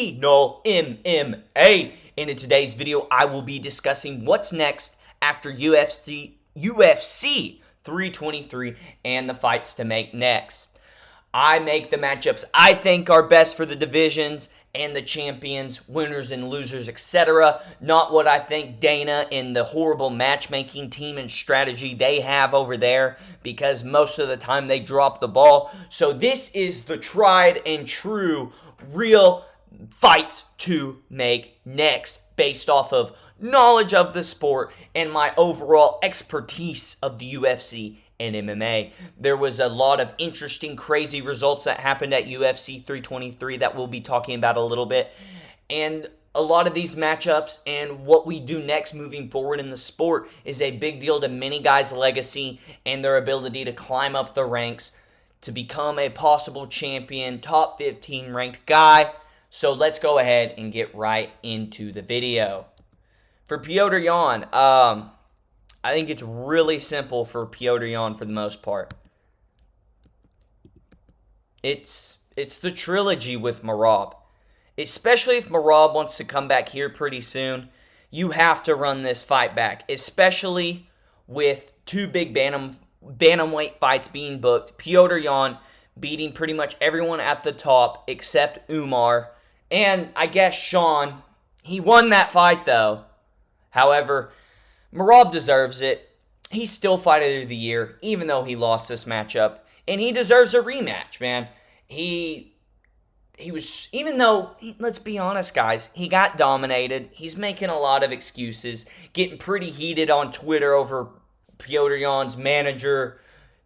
UFC, no MMA. And in today's video, I will be discussing what's next after UFC 323 and the fights to make next. I make the matchups I think are best for the divisions and the champions, winners and losers, etc. Not what I think Dana and the horrible matchmaking team and strategy they have over there, because most of the time they drop the ball. So this is the tried and true real fights to make next, based off of knowledge of the sport and my overall expertise of the UFC and MMA. There was a lot of interesting, crazy results that happened at UFC 323 that we'll be talking about a little bit. And a lot of these matchups and what we do next moving forward in the sport is a big deal to many guys' legacy and their ability to climb up the ranks to become a possible champion, top 15 ranked guy. So let's go ahead and get right into the video. For Petr Yan, I think it's really simple for Petr Yan for the most part. It's the trilogy with Merab. Especially if Merab wants to come back here pretty soon, you have to run this fight back. Especially with two big bantamweight fights being booked. Petr Yan beating pretty much everyone at the top except Umar. And I guess Sean, he won that fight though. However, Merab deserves it. He's still fighter of the year, even though he lost this matchup. And he deserves a rematch, man. He was, even though, let's be honest, guys, he got dominated. He's making a lot of excuses, getting pretty heated on Twitter over Petr Yan's manager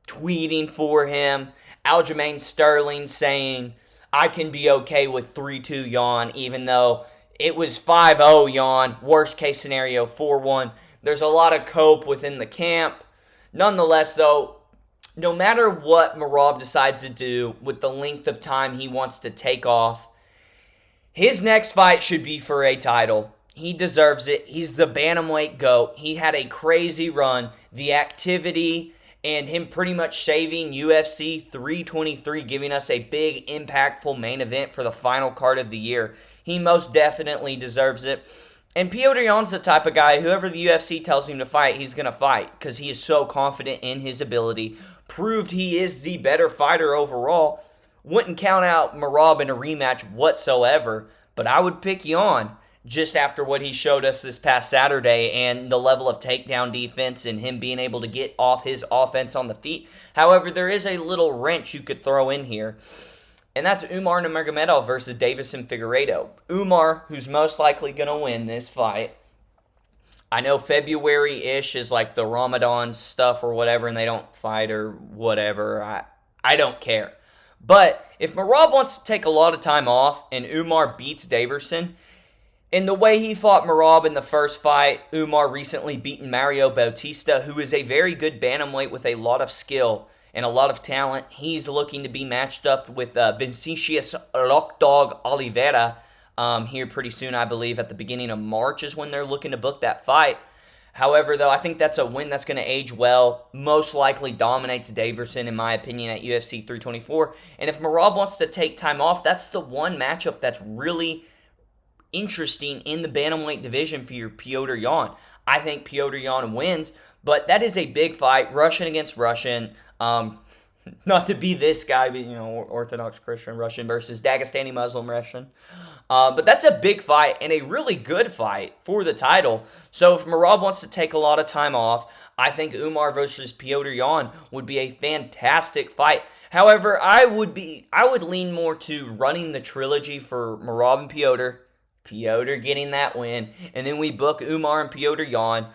tweeting for him. Aljamain Sterling saying, I can be okay with 3-2 Yan, even though it was 5-0 Yan. Worst case scenario, 4-1. There's a lot of cope within the camp. Nonetheless, though, no matter what Merab decides to do with the length of time he wants to take off, his next fight should be for a title. He deserves it. He's the bantamweight GOAT. He had a crazy run. The activity and him pretty much saving UFC 323, giving us a big, impactful main event for the final card of the year. He most definitely deserves it. And Petr Yan's the type of guy, whoever the UFC tells him to fight, he's going to fight, because he is so confident in his ability. Proved he is the better fighter overall. Wouldn't count out Merab in a rematch whatsoever, but I would pick Yan just after what he showed us this past Saturday and the level of takedown defense and him being able to get off his offense on the feet. However, there is a little wrench you could throw in here, and that's Umar Nurmagomedov versus Deiveson Figueiredo. Umar, who's most likely going to win this fight. I know February-ish is like the Ramadan stuff or whatever, and they don't fight or whatever. I don't care. But if Merab wants to take a lot of time off and Umar beats Deiveson, in the way he fought Merab in the first fight, Umar recently beaten Mario Bautista, who is a very good bantamweight with a lot of skill and a lot of talent. He's looking to be matched up with Vinicius Lockdog Oliveira here pretty soon, I believe. At the beginning of March is when they're looking to book that fight. However, though, I think that's a win that's going to age well. Most likely dominates Deiveson, in my opinion, at UFC 324. And if Merab wants to take time off, that's the one matchup that's really interesting in the bantamweight division for your Petr Yan. I think Petr Yan wins, but that is a big fight. Russian against Russian. Not to be this guy, but, Orthodox Christian Russian versus Dagestani Muslim Russian. But that's a big fight and a really good fight for the title. So if Merab wants to take a lot of time off, I think Umar versus Petr Yan would be a fantastic fight. However, I would lean more to running the trilogy for Merab and Petr getting that win, and then we book Umar and Petr Yan.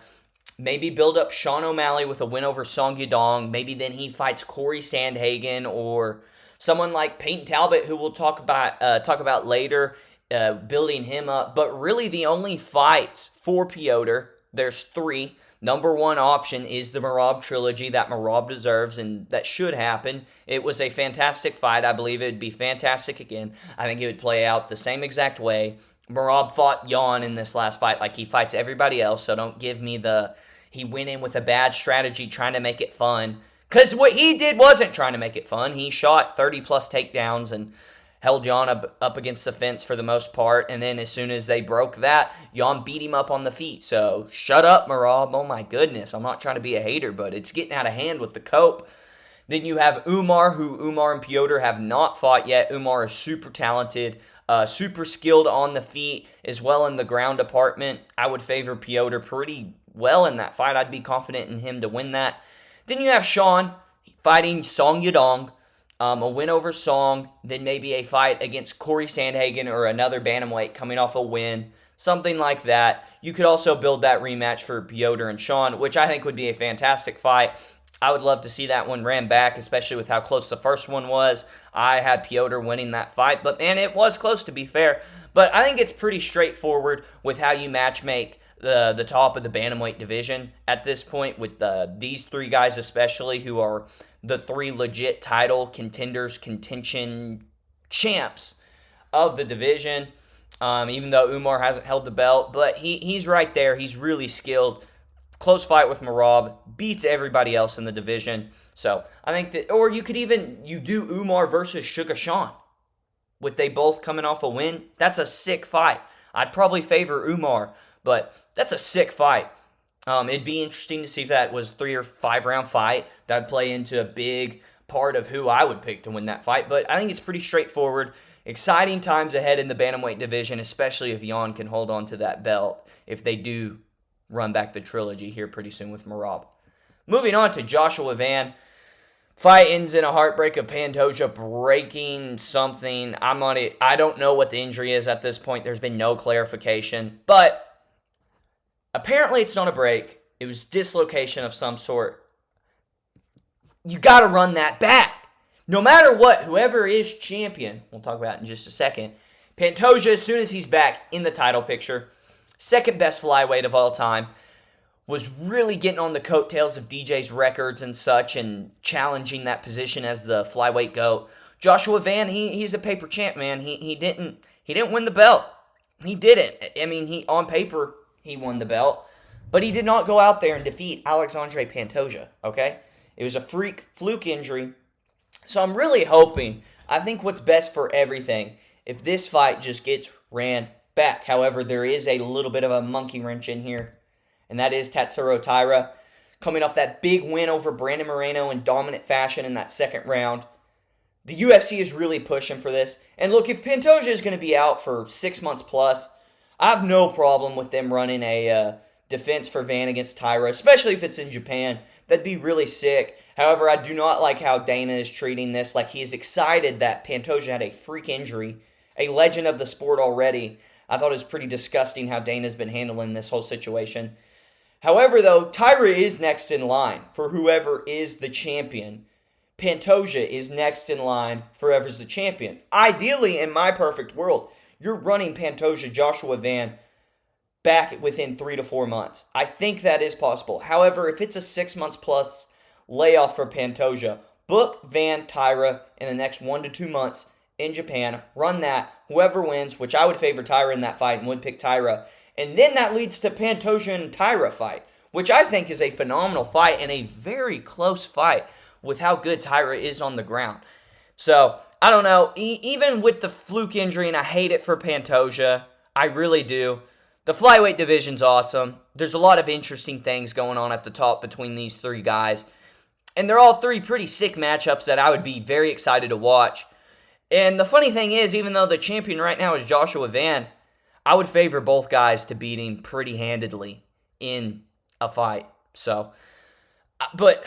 Maybe build up Sean O'Malley with a win over Song Yadong. Maybe then he fights Corey Sandhagen or someone like Peyton Talbot, who we'll talk about later, building him up. But really the only fights for Petr, there's three. Number one option is the Merab trilogy that Merab deserves and that should happen. It was a fantastic fight. I believe it would be fantastic again. I think it would play out the same exact way. Merab fought Yan in this last fight like he fights everybody else, so don't give me he went in with a bad strategy trying to make it fun. Because what he did wasn't trying to make it fun. He shot 30-plus takedowns and held Jan up against the fence for the most part, and then as soon as they broke that, Jan beat him up on the feet. So shut up, Merab. Oh my goodness. I'm not trying to be a hater, but it's getting out of hand with the cope. Then you have Umar, who Umar and Piotr have not fought yet. Umar is super talented, super skilled on the feet, as well in the ground department. I would favor Piotr pretty well in that fight. I'd be confident in him to win that. Then you have Sean fighting Song Yadong. A win over Song, then maybe a fight against Corey Sandhagen or another bantamweight coming off a win, something like that. You could also build that rematch for Piotr and Sean, which I think would be a fantastic fight. I would love to see that one ran back, especially with how close the first one was. I had Piotr winning that fight, and it was close to be fair. But I think it's pretty straightforward with how you matchmake the top of the bantamweight division at this point with these three guys especially, who are the three legit title contenders, contention champs of the division. Even though Umar hasn't held the belt, but he's right there. He's really skilled. Close fight with Merab, beats everybody else in the division. So I think that, or you could even, you do Umar versus Sugar Sean. With they both coming off a win, that's a sick fight. I'd probably favor Umar, but that's a sick fight. It'd be interesting to see if that was 3 or 5 round fight. That'd play into a big part of who I would pick to win that fight. But I think it's pretty straightforward. Exciting times ahead in the bantamweight division, especially if Jan can hold on to that belt, if they do run back the trilogy here pretty soon with Merab. Moving on to Joshua Van. Fight ends in a heartbreak of Pantoja breaking something. I'm on it. I don't know what the injury is at this point. There's been no clarification. But apparently it's not a break. It was dislocation of some sort. You got to run that back. No matter what, whoever is champion, we'll talk about it in just a second. Pantoja, as soon as he's back in the title picture, second best flyweight of all time, was really getting on the coattails of DJ's records and such and challenging that position as the flyweight GOAT. Joshua Van, he's a paper champ, man. He didn't win the belt. He didn't. I mean, on paper, he won the belt, but he did not go out there and defeat Alexandre Pantoja, okay? It was a fluke injury. So I'm really hoping, I think what's best for everything, if this fight just gets ran back. However, there is a little bit of a monkey wrench in here, and that is Tatsuro Taira coming off that big win over Brandon Moreno in dominant fashion in that second round. The UFC is really pushing for this. And look, if Pantoja is going to be out for 6 months plus, I have no problem with them running a defense for Van against Taira, especially if it's in Japan. That'd be really sick. However, I do not like how Dana is treating this. Like, he is excited that Pantoja had a freak injury, a legend of the sport already. I thought it was pretty disgusting how Dana's been handling this whole situation. However, though, Taira is next in line for whoever is the champion. Pantoja is next in line for whoever's the champion. Ideally, in my perfect world, you're running Pantoja, Joshua Van back within 3 to 4 months. I think that is possible. However, if it's a 6 months plus layoff for Pantoja, book Van Taira in the next 1 to 2 months in Japan. Run that. Whoever wins, which I would favor Taira in that fight and would pick Taira. And then that leads to Pantoja and Taira fight, which I think is a phenomenal fight and a very close fight with how good Taira is on the ground. So, I don't know. Even with the fluke injury, and I hate it for Pantoja, I really do. The flyweight division's awesome. There's a lot of interesting things going on at the top between these three guys. And they're all three pretty sick matchups that I would be very excited to watch. And the funny thing is, even though the champion right now is Joshua Van, I would favor both guys to beat him pretty handedly in a fight. So, but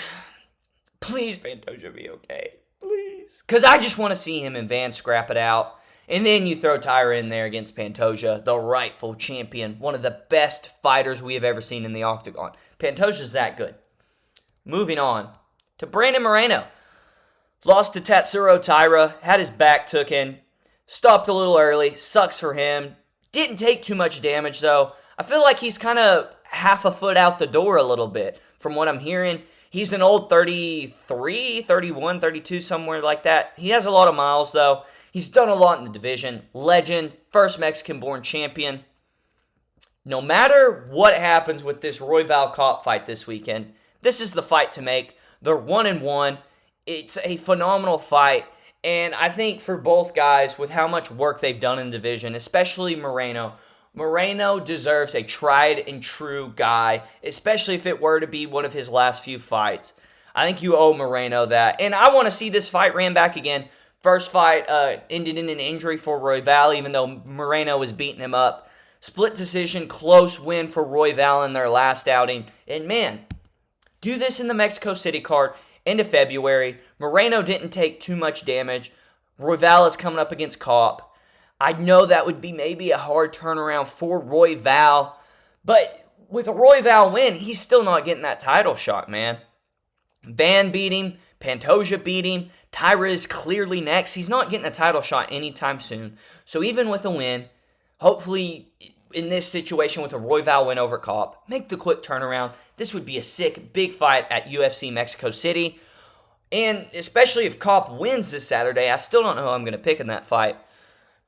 please, Pantoja, be okay. Please. Because I just want to see him and Van scrap it out. And then you throw Taira in there against Pantoja, the rightful champion, one of the best fighters we have ever seen in the octagon. Pantoja's that good. Moving on to Brandon Moreno. Lost to Tatsuro Taira, had his back taken, stopped a little early, sucks for him. Didn't take too much damage though. I feel like he's kind of half a foot out the door a little bit from what I'm hearing. He's an old 33, 31, 32, somewhere like that. He has a lot of miles though. He's done a lot in the division. Legend, first Mexican-born champion. No matter what happens with this Royval Cop fight this weekend, this is the fight to make. They're 1-1. It's a phenomenal fight. And I think for both guys, with how much work they've done in the division, especially Moreno, Moreno deserves a tried and true guy, especially if it were to be one of his last few fights. I think you owe Moreno that. And I want to see this fight ran back again. First fight ended in an injury for Royval, even though Moreno was beating him up. Split decision, close win for Royval in their last outing. And man, do this in the Mexico City card into February. Moreno didn't take too much damage. Royval is coming up against Kopp. I know that would be maybe a hard turnaround for Royval, but with a Royval win, he's still not getting that title shot, man. Van beat him. Pantoja beat him. Taira is clearly next. He's not getting a title shot anytime soon. So even with a win, hopefully in this situation with a Royval win over Kopp, make the quick turnaround. This would be a sick, big fight at UFC Mexico City. And especially if Kopp wins this Saturday, I still don't know who I'm going to pick in that fight.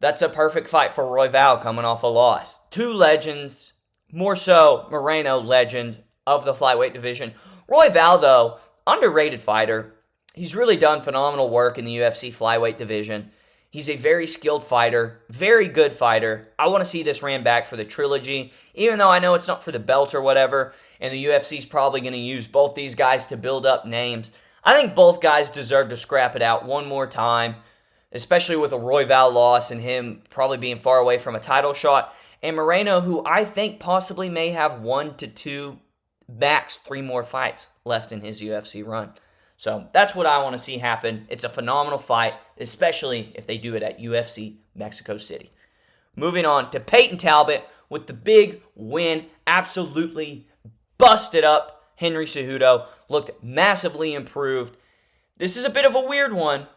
That's a perfect fight for Royval coming off a loss. Two legends, more so Moreno, legend of the flyweight division. Royval, though, underrated fighter. He's really done phenomenal work in the UFC flyweight division. He's a very skilled fighter, very good fighter. I want to see this ran back for the trilogy, even though I know it's not for the belt or whatever, and the UFC's probably going to use both these guys to build up names. I think both guys deserve to scrap it out one more time, especially with a Royval loss and him probably being far away from a title shot. And Moreno, who I think possibly may have 1 to 2, max 3 more fights left in his UFC run. So that's what I want to see happen. It's a phenomenal fight, especially if they do it at UFC Mexico City. Moving on to Peyton Talbot with the big win. Absolutely busted up Henry Cejudo. Looked massively improved. This is a bit of a weird one.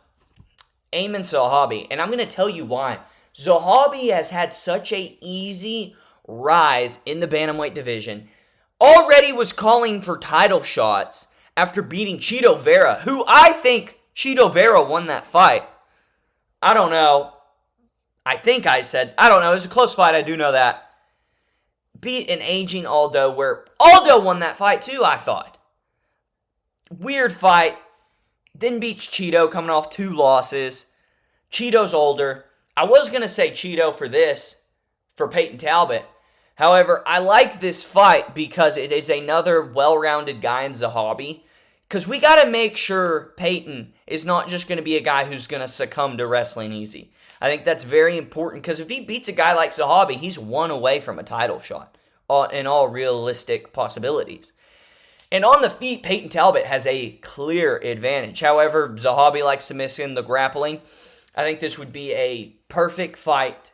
Aiemann Zahabi, and I'm going to tell you why. Zahabi has had such a easy rise in the bantamweight division. Already was calling for title shots after beating Chito Vera, who I think Chito Vera won that fight. I don't know. I don't know. It was a close fight. I do know that. Beat an aging Aldo, where Aldo won that fight too, I thought. Weird fight. Then beats Chito, coming off 2 losses. Chito's older. I was going to say Chito for Peyton Talbot. However, I like this fight because it is another well-rounded guy in Zahabi. Because we got to make sure Peyton is not just going to be a guy who's going to succumb to wrestling easy. I think that's very important because if he beats a guy like Zahabi, he's 1 away from a title shot in all realistic possibilities. And on the feet, Peyton Talbot has a clear advantage. However, Zahabi likes to miss in the grappling. I think this would be a perfect fight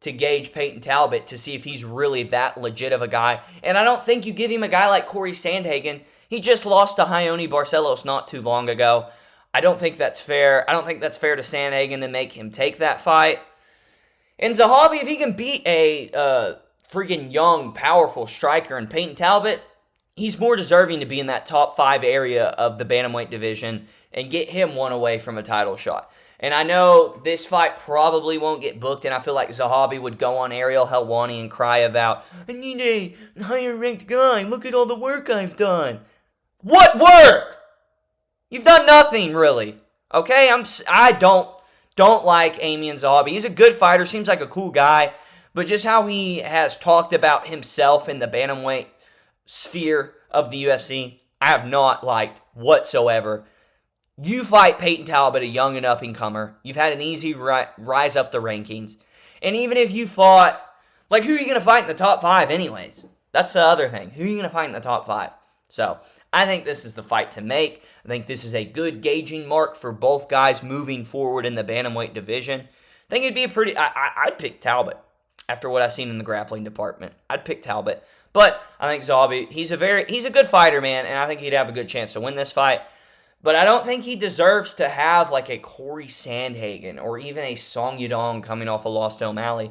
to gauge Peyton Talbot to see if he's really that legit of a guy. And I don't think you give him a guy like Corey Sandhagen. He just lost to Raoni Barcelos not too long ago. I don't think that's fair. I don't think that's fair to Sandhagen to make him take that fight. And Zahabi, if he can beat a freaking young, powerful striker in Peyton Talbot, he's more deserving to be in that top 5 area of the bantamweight division and get him 1 away from a title shot. And I know this fight probably won't get booked, and I feel like Zahabi would go on Ariel Helwani and cry about, I need a higher-ranked guy. Look at all the work I've done. What work? You've done nothing, really. Okay? I don't like Aiemann Zahabi. He's a good fighter, seems like a cool guy, but just how he has talked about himself in the bantamweight sphere of the UFC, I have not liked whatsoever. You fight Peyton Talbot, a young and up-and-comer. You've had an easy rise up the rankings. And even if you fought, like, who are you going to fight in the top 5 anyways? That's the other thing. Who are you going to fight in the top 5? So, I think this is the fight to make. I think this is a good gauging mark for both guys moving forward in the bantamweight division. I think it'd be a pretty... I'd pick Talbot after what I've seen in the grappling department. I'd pick Talbot. But I think Zahabi, he's a good fighter, man, and I think he'd have a good chance to win this fight. But I don't think he deserves to have like a Corey Sandhagen or even a Song Yadong coming off a loss to O'Malley.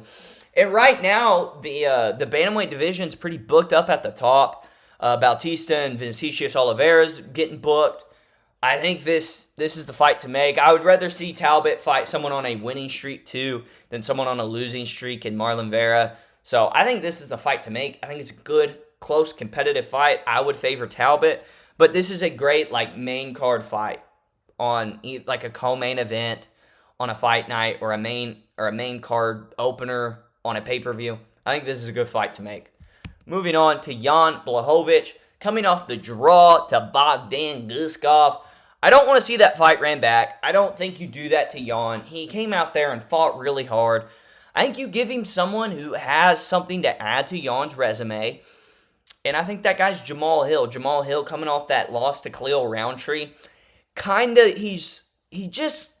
And right now, the bantamweight division's pretty booked up at the top. Bautista and Vinicius Oliveira's getting booked. I think this is the fight to make. I would rather see Talbot fight someone on a winning streak too than someone on a losing streak in Marlon Vera. So I think this is the fight to make. I think it's a good, close, competitive fight. I would favor Talbot. But this is a great main card fight on like a co-main event. on a fight night or a main card opener on a pay-per-view, I think this is a good fight to make. Moving on to Jan Blachowicz, coming off the draw to Bogdan Guskov. I don't want to see that fight ran back. I don't think you do that to Jan. He came out there and fought really hard. I think you give him someone who has something to add to Jan's resume. And I think that guy's Jamal Hill. Jamal Hill coming off that loss to Khalil Roundtree. He just,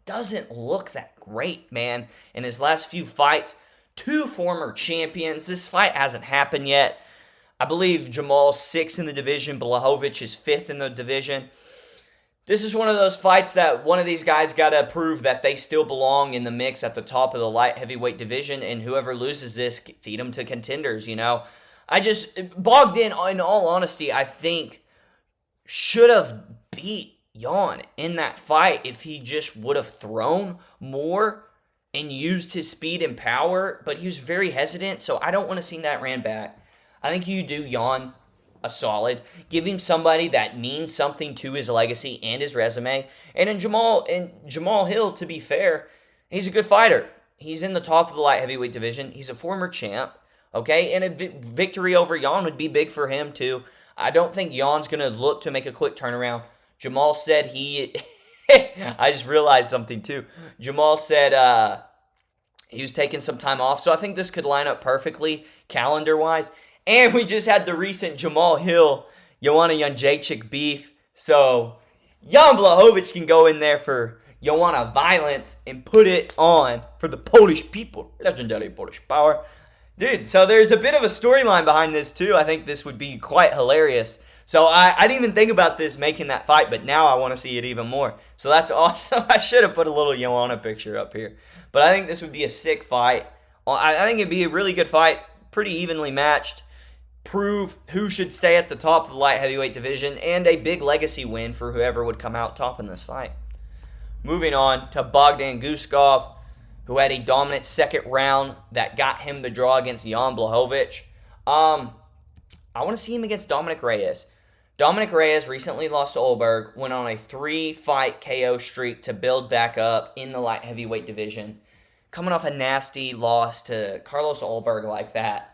doesn't look that great, man, in his last few fights. 2 former champions. This fight hasn't happened yet. I believe Jamal's 6th in the division. Blachowicz is 5th in the division. This is one of those fights that one of these guys got to prove that they still belong in the mix at the top of the light heavyweight division, and whoever loses this, feed them to contenders, Bogdan, in all honesty, I think should have beat Jan in that fight if he just would have thrown more and used his speed and power, but he was very hesitant, so I don't want to see that ran back. I think you do Jan a solid. Give him somebody that means something to his legacy and his resume. And in Jamal Hill, to be fair, he's a good fighter. He's in the top of the light heavyweight division. He's a former champ, okay? And a victory over Jan would be big for him, too. I don't think Jan's going to look to make a quick turnaround. Jamal said I just realized something, too. Jamal said he was taking some time off, so I think this could line up perfectly calendar-wise. And we just had the recent Jamal Hill, Joanna Jędrzejczyk beef. So Jan Blachowicz can go in there for Joanna violence and put it on for the Polish people. Legendary Polish power. Dude, so there's a bit of a storyline behind this too. I think this would be quite hilarious. So I didn't even think about this making that fight, but now I want to see it even more. So that's awesome. I should have put a little Joanna picture up here. But I think this would be a sick fight. I think it'd be a really good fight. Pretty evenly matched. Prove who should stay at the top of the light heavyweight division, and a big legacy win for whoever would come out top in this fight. Moving on to Bogdan Guskov, who had a dominant second round that got him the draw against Jan Blachowicz. I want to see him against Dominic Reyes. Dominic Reyes recently lost to Olberg, went on a 3-fight KO streak to build back up in the light heavyweight division. Coming off a nasty loss to Carlos Olberg like that.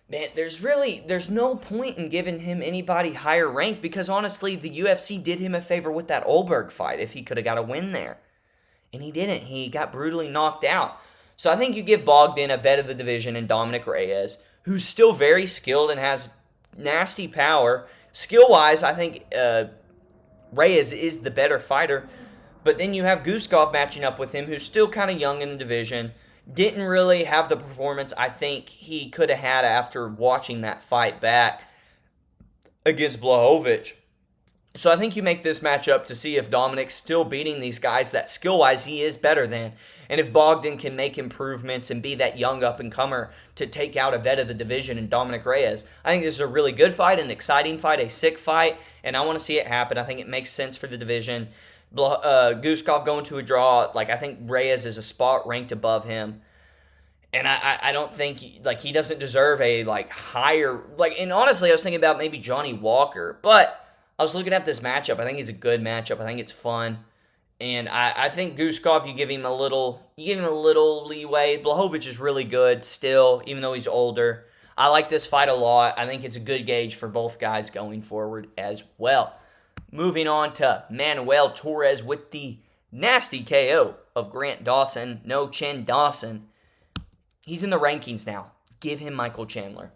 Man, there's no point in giving him anybody higher ranked because honestly, the UFC did him a favor with that Olberg fight if he could have got a win there. And he didn't. He got brutally knocked out. So I think you give Bogdan a vet of the division in Dominic Reyes, who's still very skilled and has nasty power. Skill-wise, I think Reyes is the better fighter. But then you have Guskov matching up with him, who's still kind of young in the division. Didn't really have the performance I think he could have had after watching that fight back against Blachowicz. So I think you make this matchup to see if Dominic's still beating these guys that skill-wise he is better than. And if Bogdan can make improvements and be that young up-and-comer to take out a vet of the division in Dominic Reyes. I think this is a really good fight, an exciting fight, a sick fight, and I want to see it happen. I think it makes sense for the division. Guskov going to a draw, I think Reyes is a spot ranked above him. And I don't think, he doesn't deserve a, higher, and honestly, I was thinking about maybe Johnny Walker, but I was looking at this matchup. I think it's a good matchup. I think it's fun. And I think Guskov, you give him a little leeway. Blachowicz is really good still, even though he's older. I like this fight a lot. I think it's a good gauge for both guys going forward as well. Moving on to Manuel Torres with the nasty KO of Grant Dawson. No Chin Dawson. He's in the rankings now. Give him Michael Chandler.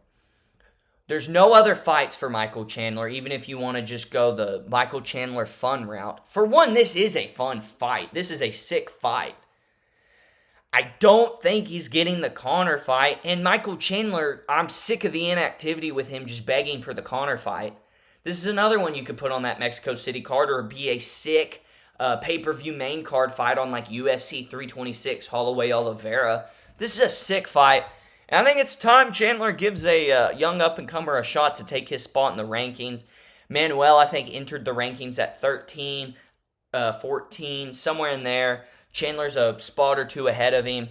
There's no other fights for Michael Chandler, even if you want to just go the Michael Chandler fun route. For one, this is a fun fight. This is a sick fight. I don't think he's getting the Conor fight. And Michael Chandler, I'm sick of the inactivity with him just begging for the Conor fight. This is another one you could put on that Mexico City card or be a sick pay-per-view main card fight on UFC 326, Holloway Oliveira. This is a sick fight. And I think it's time Chandler gives a young up-and-comer a shot to take his spot in the rankings. Manuel, I think, entered the rankings at 13, 14, somewhere in there. Chandler's a spot or two ahead of him.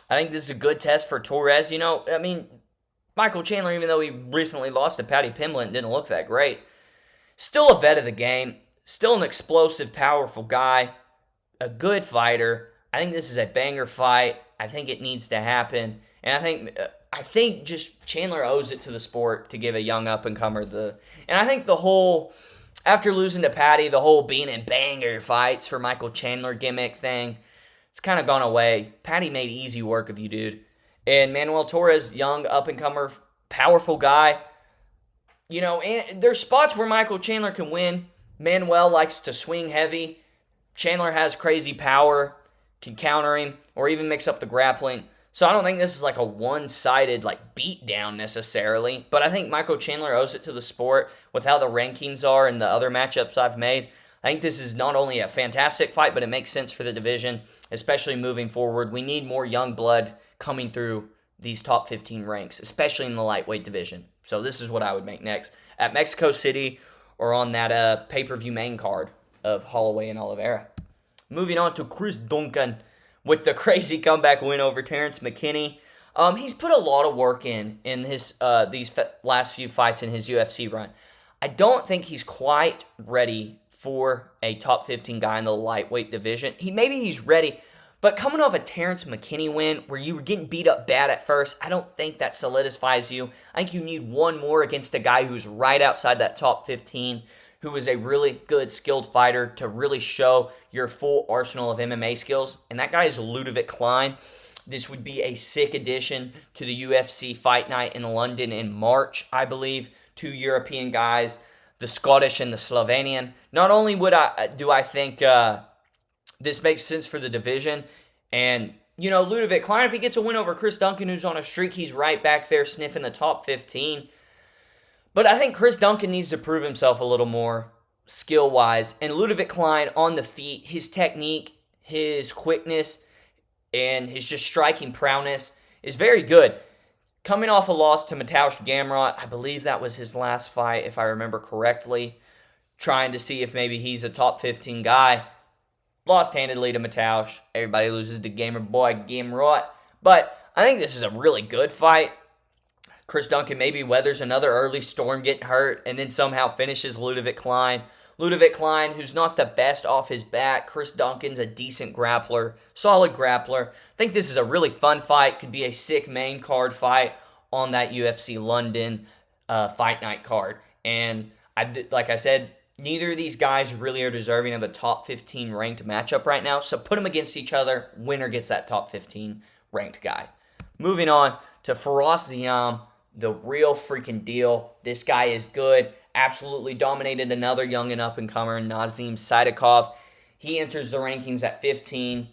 I think this is a good test for Torres. Michael Chandler, even though he recently lost to Paddy Pimblett, didn't look that great. Still a vet of the game. Still an explosive, powerful guy. A good fighter. I think this is a banger fight. I think it needs to happen, and I think just Chandler owes it to the sport to give a young up and comer the. And I think the whole after losing to Patty, the whole being in banger fights for Michael Chandler gimmick thing, it's kind of gone away. Patty made easy work of you, dude. And Manuel Torres, young up and comer, powerful guy. You know, and there's spots where Michael Chandler can win. Manuel likes to swing heavy. Chandler has crazy power, can counter him, or even mix up the grappling. So I don't think this is like a one-sided like beatdown necessarily. But I think Michael Chandler owes it to the sport with how the rankings are and the other matchups I've made. I think this is not only a fantastic fight, but it makes sense for the division, especially moving forward. We need more young blood coming through these top 15 ranks, especially in the lightweight division. So this is what I would make next at Mexico City or on that pay-per-view main card of Holloway and Oliveira. Moving on to Chris Duncan with the crazy comeback win over Terrence McKinney. He's put a lot of work in his last few fights in his UFC run. I don't think he's quite ready for a top 15 guy in the lightweight division. Maybe he's ready, but coming off a Terrence McKinney win where you were getting beat up bad at first, I don't think that solidifies you. I think you need one more against a guy who's right outside that top 15, who is a really good, skilled fighter to really show your full arsenal of MMA skills. And that guy is Ludovic Klein. This would be a sick addition to the UFC Fight Night in London in March, I believe. Two European guys, the Scottish and the Slovenian. Not only do I think this makes sense for the division, and, you know, Ludovic Klein, if he gets a win over Chris Duncan, who's on a streak, he's right back there sniffing the top 15. But I think Chris Duncan needs to prove himself a little more skill-wise. And Ludovic Klein on the feet, his technique, his quickness, and his just striking prowess is very good. Coming off a loss to Mateusz Gamrot, I believe that was his last fight, if I remember correctly. Trying to see if maybe he's a top 15 guy. Lost handedly to Mateusz. Everybody loses to Gamer Boy Gamrot. But I think this is a really good fight. Chris Duncan maybe weathers another early storm, getting hurt, and then somehow finishes Ludovic Klein. Ludovic Klein, who's not the best off his back. Chris Duncan's a decent grappler, solid grappler. I think this is a really fun fight. Could be a sick main card fight on that UFC London Fight Night card. And like I said, neither of these guys really are deserving of a top 15 ranked matchup right now. So put them against each other. Winner gets that top 15 ranked guy. Moving on to Firas Ziam. The real freaking deal. This guy is good. Absolutely dominated another young and up-and-comer, Nazim Sadykhov. He enters the rankings at 15.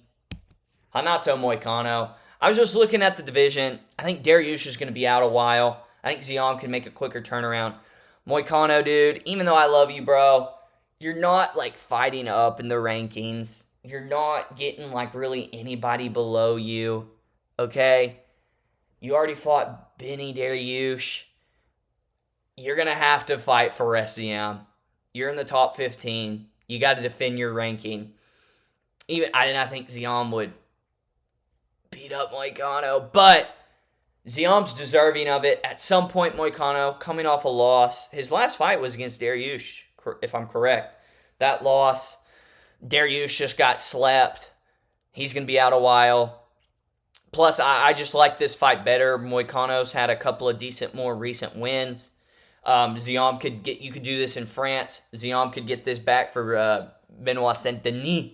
Renato Moicano. I was just looking at the division. I think Dariush is going to be out a while. I think Ziam can make a quicker turnaround. Moicano, dude, even though I love you, bro, you're not, like, fighting up in the rankings. You're not getting, like, really anybody below you, okay? You already fought Benny Dariush. You're going to have to fight for Ziam. You're in the top 15. You got to defend your ranking. I think Ziam would beat up Moicano, but Ziam's deserving of it. At some point, Moicano, coming off a loss, his last fight was against Dariush, if I'm correct. That loss, Dariush just got slept. He's going to be out a while. Plus, I just like this fight better. Moicano's had a couple of decent, more recent wins. Ziam you could do this in France. Ziam could get this back for Benoit Saint-Denis.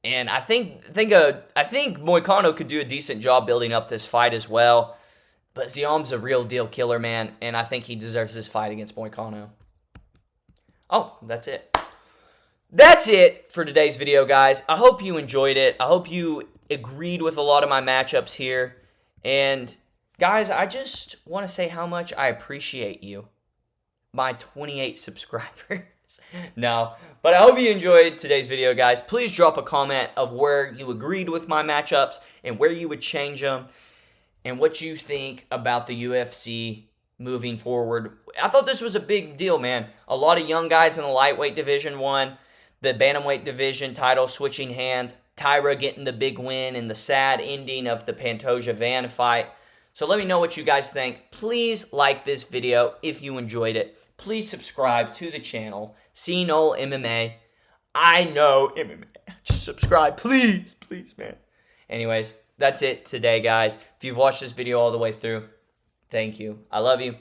And I think Moicano could do a decent job building up this fight as well. But Ziam's a real deal killer, man, and I think he deserves this fight against Moicano. Oh, that's it. That's it for today's video, guys. I hope you enjoyed it. I hope you agreed with a lot of my matchups here. And guys, I just want to say how much I appreciate you. My 28 subscribers. No, but I hope you enjoyed today's video, guys. Please drop a comment of where you agreed with my matchups and where you would change them and what you think about the UFC moving forward. I thought this was a big deal, man. A lot of young guys in the lightweight division won. The bantamweight division title switching hands. Tyra getting the big win and the sad ending of the Pantoja Van fight. So let me know what you guys think. Please like this video if you enjoyed it. Please subscribe to the channel. CNOL MMA. I know MMA. Just subscribe, please. Please, man. Anyways, that's it today, guys. If you've watched this video all the way through, thank you. I love you.